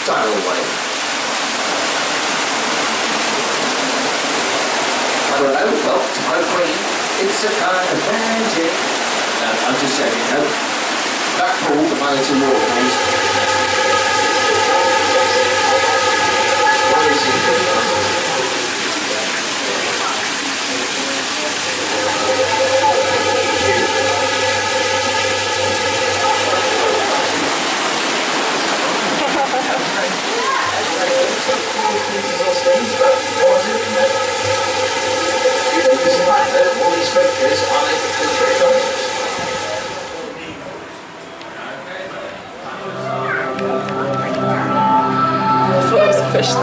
sail away. I don't know, well, to my queen, it's a kind of magic. No, I'm just saying, you know, that pool, the Manatee waterfalls. What is it? Fish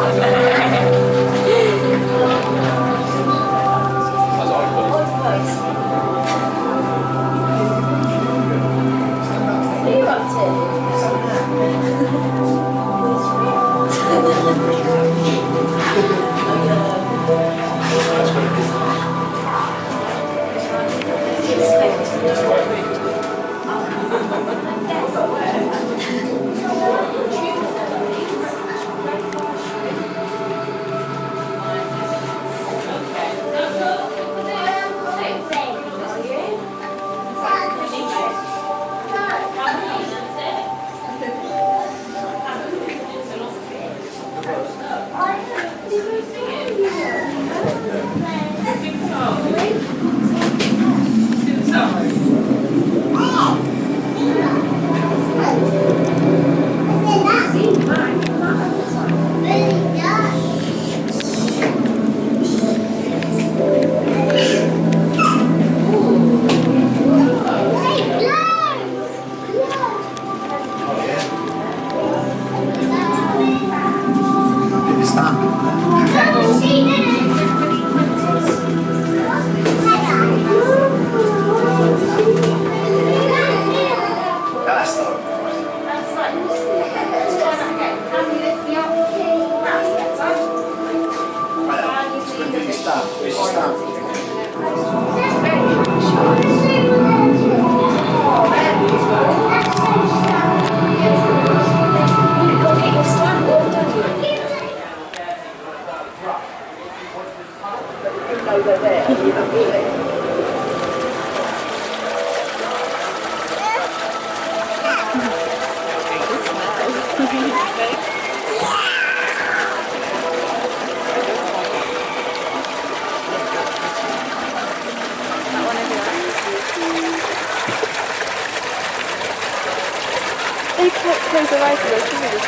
They can't close their eyes to those images.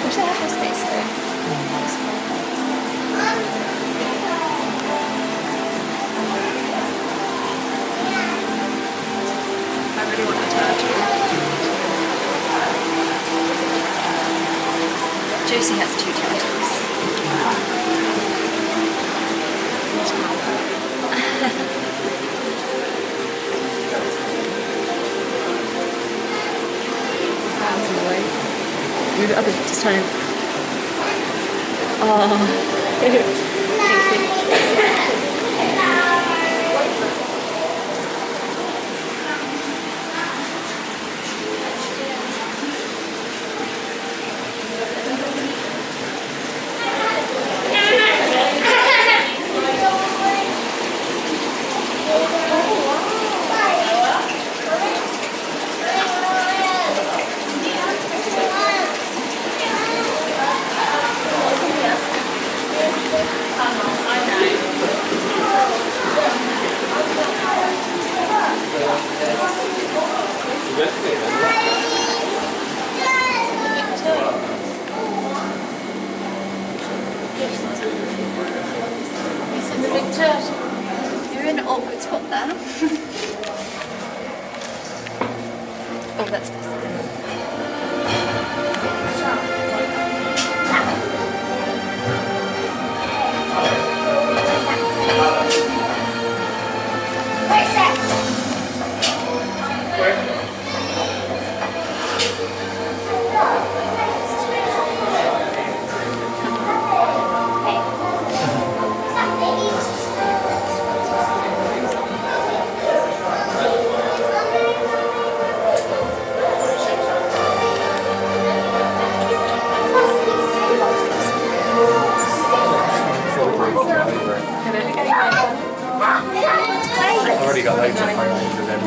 Wish they had more space there. I really want to touch it. Josie has 2 turtles. That's annoying. Maybe the other just trying to... Oh. that's I've already got loads of photos of them.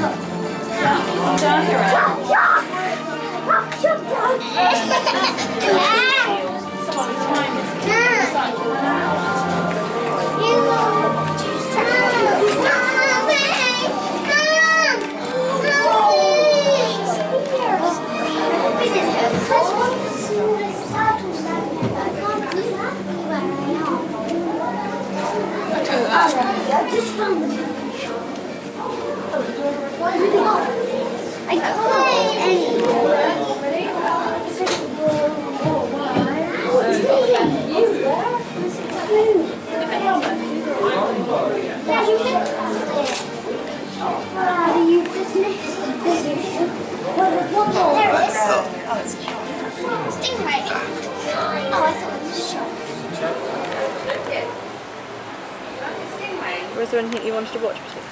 Just found them. I can't anymore. You just missed the position. There it is. Stingray. Oh, I thought it was a shark. Was there anything you wanted to watch particularly?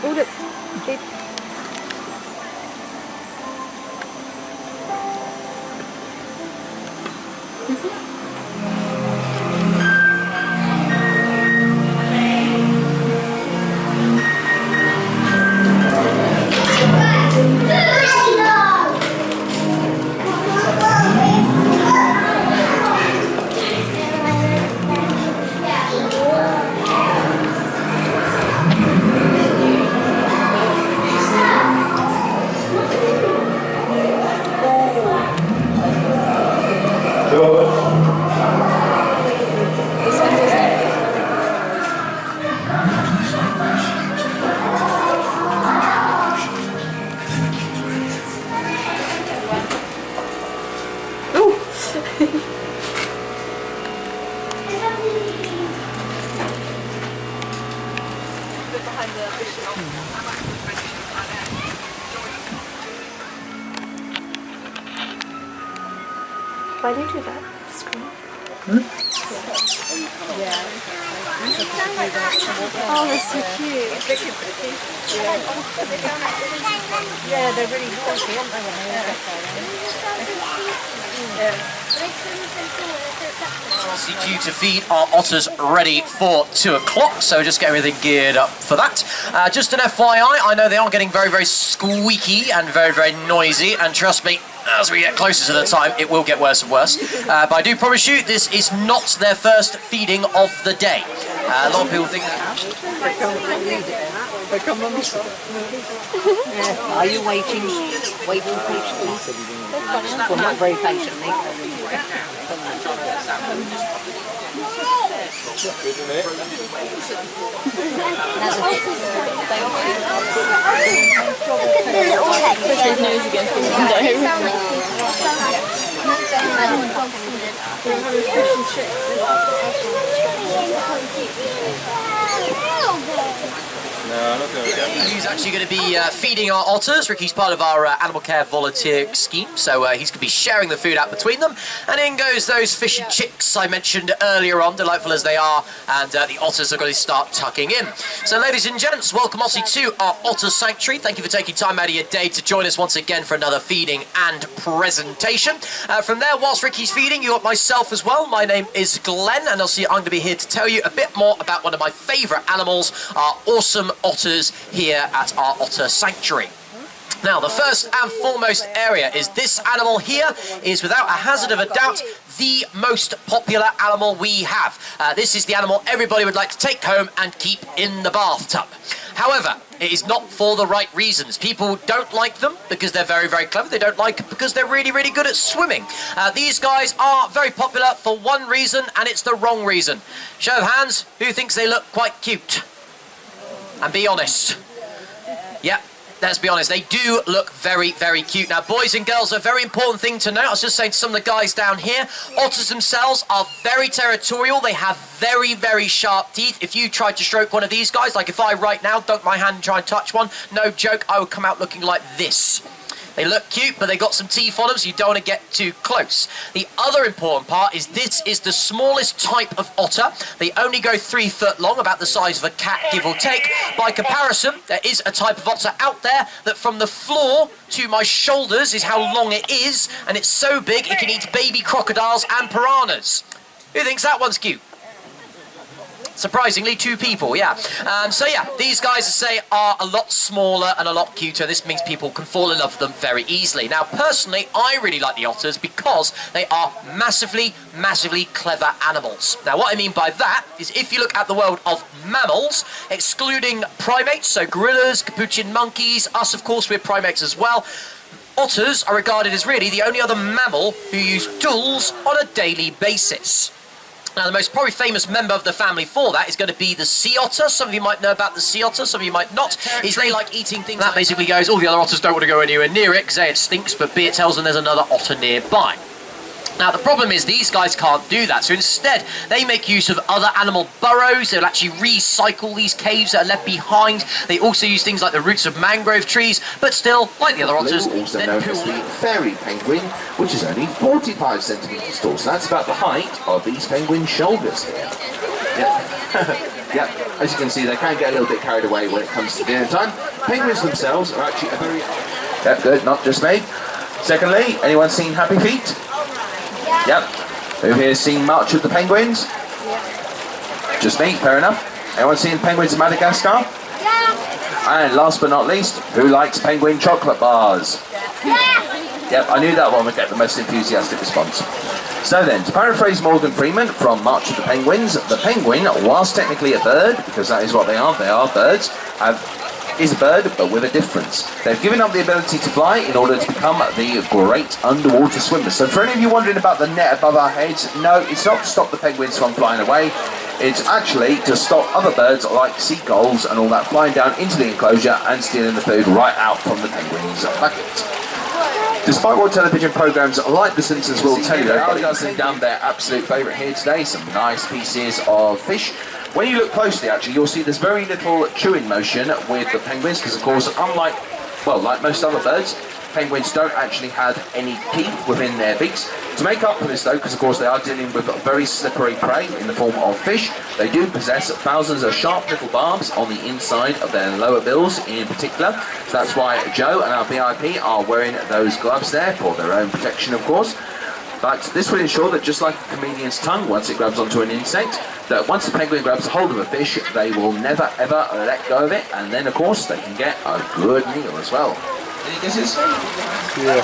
Oh look, it why do you do that? Screen. Yeah. Oh, they're so cute. Yeah, they're really healthy, aren't they? Due to feed our otters ready for 2 o'clock, so just get everything geared up for that. Just an FYI, I know they are getting very, very squeaky and very, very noisy, and trust me, as we get closer to the time, it will get worse and worse. But I do promise you, this is not their first feeding of the day. A lot of people think that. Are you waiting patiently? Well, not very patiently. Puts his nose against the window. He's actually going to be feeding our otters. Ricky's part of our animal care volunteer scheme, so he's going to be sharing the food out between them. And in goes those fish and chicks I mentioned earlier on, delightful as they are, and the otters are going to start tucking in. So ladies and gents, welcome Aussie to our otter sanctuary. Thank you for taking time out of your day to join us once again for another feeding and presentation. From there, whilst Ricky's feeding, you got myself as well. My name is Glenn, and I'm going to be here to tell you a bit more about one of my favourite animals, our awesome otters here at our otter sanctuary. Now, the first and foremost area is this animal here is, without a hazard of a doubt, the most popular animal we have. This is the animal everybody would like to take home and keep in the bathtub. However, it is not for the right reasons. People don't like them because they're very, very clever. They don't like them because they're really, really good at swimming. These guys are very popular for one reason, and it's the wrong reason. Show of hands, who thinks they look quite cute? And be honest. Yeah. Let's be honest, they do look very, very cute. Now, boys and girls, a very important thing to note, I was just saying to some of the guys down here, otters themselves are very territorial. They have very, very sharp teeth. If you tried to stroke one of these guys, like if I right now dunk my hand and try and touch one, no joke, I would come out looking like this. They look cute, but they got some teeth on them, so you don't want to get too close. The other important part is this is the smallest type of otter. They only go 3 foot long, about the size of a cat, give or take. By comparison, there is a type of otter out there that from the floor to my shoulders is how long it is, and it's so big it can eat baby crocodiles and piranhas. Who thinks that one's cute? Surprisingly, 2 people, yeah. So yeah, these guys, I say, are a lot smaller and a lot cuter. This means people can fall in love with them very easily. Now, personally, I really like the otters because they are massively, massively clever animals. Now, what I mean by that is if you look at the world of mammals, excluding primates, so gorillas, capuchin monkeys, us, of course, we're primates as well, otters are regarded as really the only other mammal who use tools on a daily basis. Now, the most probably famous member of the family for that is going to be the sea otter. Some of you might know about the sea otter, some of you might not. Is they like eating things that basically goes, all the other otters don't want to go anywhere near it because A, it stinks, but B, it tells them there's another otter nearby. Now, the problem is these guys can't do that, so instead they make use of other animal burrows. They'll actually recycle these caves that are left behind. They also use things like the roots of mangrove trees, but still, like the other otters, also known as the fairy penguin, which is only 45 centimetres tall, so that's about the height of these penguin shoulders here. Yep. Yep, as you can see, they can get a little bit carried away when it comes to dinner time. Penguins themselves are actually a very... Yep, good, not just me. Secondly, anyone seen Happy Feet? Yep. Who here's seen much of the penguins? Yeah. Just me, fair enough. Anyone seen penguins in Madagascar? Yeah. And last but not least, who likes penguin chocolate bars? Yeah. Yep, I knew that one would get the most enthusiastic response. So then, to paraphrase Morgan Freeman from March of the Penguins, the penguin, whilst technically a bird, because that is what they are birds, is a bird, but with a difference. They've given up the ability to fly in order to become the great underwater swimmers. So for any of you wondering about the net above our heads, no, it's not to stop the penguins from flying away. It's actually to stop other birds like seagulls and all that flying down into the enclosure and stealing the food right out from the penguins' bucket. Despite what television programmes like The Simpsons will tell you, everybody has done their absolute favourite here today, some nice pieces of fish. When you look closely, actually, you'll see there's very little chewing motion with the penguins, because, of course, unlike, well, like most other birds, penguins don't actually have any teeth within their beaks. To make up for this, though, because, of course, they are dealing with very slippery prey in the form of fish, they do possess thousands of sharp little barbs on the inside of their lower bills in particular. So that's why Joe and our VIP are wearing those gloves there for their own protection, of course. But this will ensure that, just like a chameleon's tongue, once it grabs onto an insect, that once the penguin grabs hold of a fish, they will never ever let go of it, and then of course they can get a good meal as well. Any guesses? Yeah.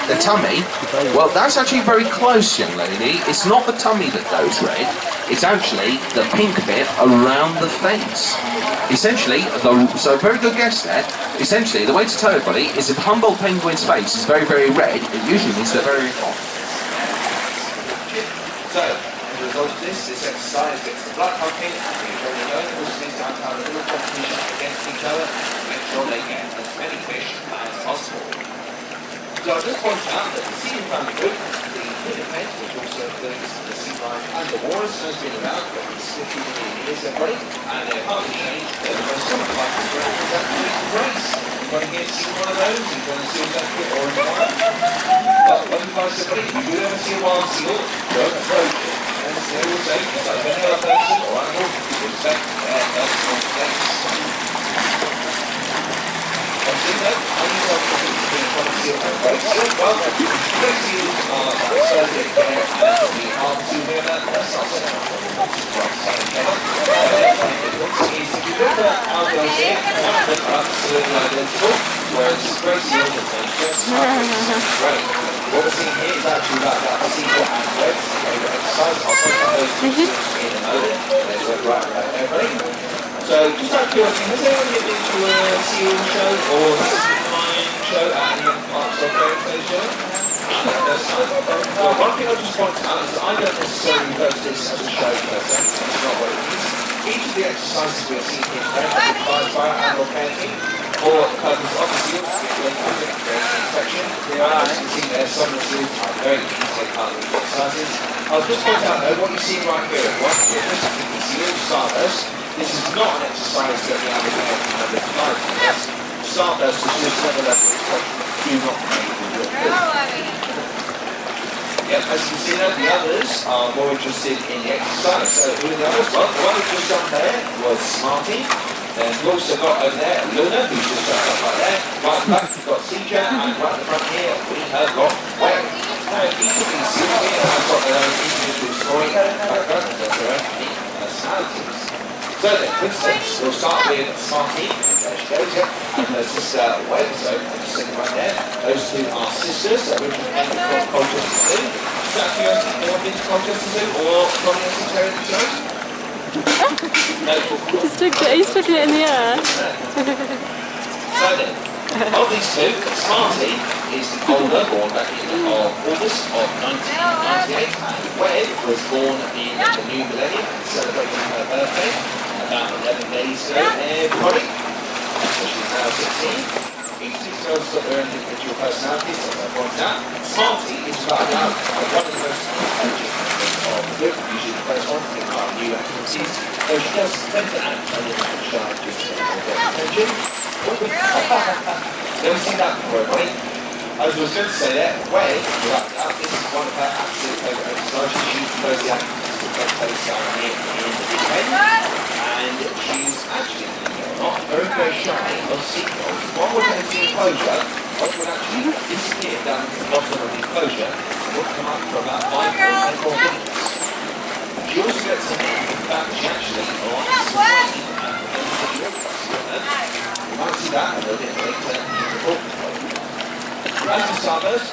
The tummy? Well, that's actually very close, young lady. It's not the tummy that goes red, it's actually the pink bit around the face. Essentially, so very good guess there. Essentially, the way to tell everybody is if a Humboldt penguin's face is very, very red, it usually means they're very hot. So, as a result of this exercise gets the blood pumping, and the adrenaline forces to have a little competition against each other to make sure they get as many fish as possible. So I'll just point out that the sea family group, the pin head, which also includes the sea lion and the walrus has been around for 50 million years, everybody, and they're hardly changed. They're the most common type of bird is actually the race. Anybody here seen one of those? You've done a seal jacket or a one? Well, when you guys say, if you do ever see a wild seal, don't approach it. And they will say, just like any other person or animal, respect their personal space. Obviously, no, only one thing is being trying to seal and great seal. Well, great seals are surgery care and the hard seal here, that's not so if you look at our guys here, one of them are absolutely identical, whereas great seal is just great. What we're seeing here is actually about that sequel and web exercise. I'll talk about those two in a moment. There's web right there, everybody. So, just out of curiosity, has anyone been to a seal show or a lion show at any parts of the show? Well, one thing I'll just point out is that I don't necessarily refer to this as a show person. That's not what it is. Each of the exercises we're seeing here today are defined by our animal care team for the purpose of the seals to get the infection. As you can see there, some of the seals are very easy exercises. I'll just point out though, what you see right here, everyone, here, this is the seal starters. This is not an exercise that the animal care team have defined for this. Starters is just another level of instruction. Do not make it look good. Yep, as you can see there, the others are more interested in the exercise. So who are the others? Well, the one who just jumped there was Smarty. Then we've also got over there Luna, who's just jumped up right there. Right at the back, we've got Seja, and right at the front here, we have got Wayne. Now, each of these seals here have got their own individual story and background, and their own unique personalities. So then, for instance, we'll start with Smarty. There she goes, yeah. And her sister Web, so just sitting right there. Those two are sisters, so we're going to end with Colchester Zoo. Is that anyone been to Colchester Zoo or Ronnie and Sinclair in the shows? No, He's sticking it in the air. So then, of these two, Smarty is the older, born back in August of 1998, and Web was born in the new millennium, celebrating her birthday about 11 days ago, everybody. So she's now 16. Each of these girls got their own individual personalities, as I pointed out. Smarty is about one of the most intelligent of the group, usually the first one to take part in new activities. So she does tend to act a little bit shy just to get attention. Never seen that before, everybody. As I was going to say there, Wade, without doubt, this is one of her absolute favourite exercises. She prefers the activities that take place down here in the weekend. And she's actually not very, very shy of seagulls. One would go to the enclosure, one would actually disappear down to the bottom of the enclosure and would come up for about 5 or 10 more minutes. She also gets some in fact, she actually likes some money and you might see that a little bit later in the book. As the summers,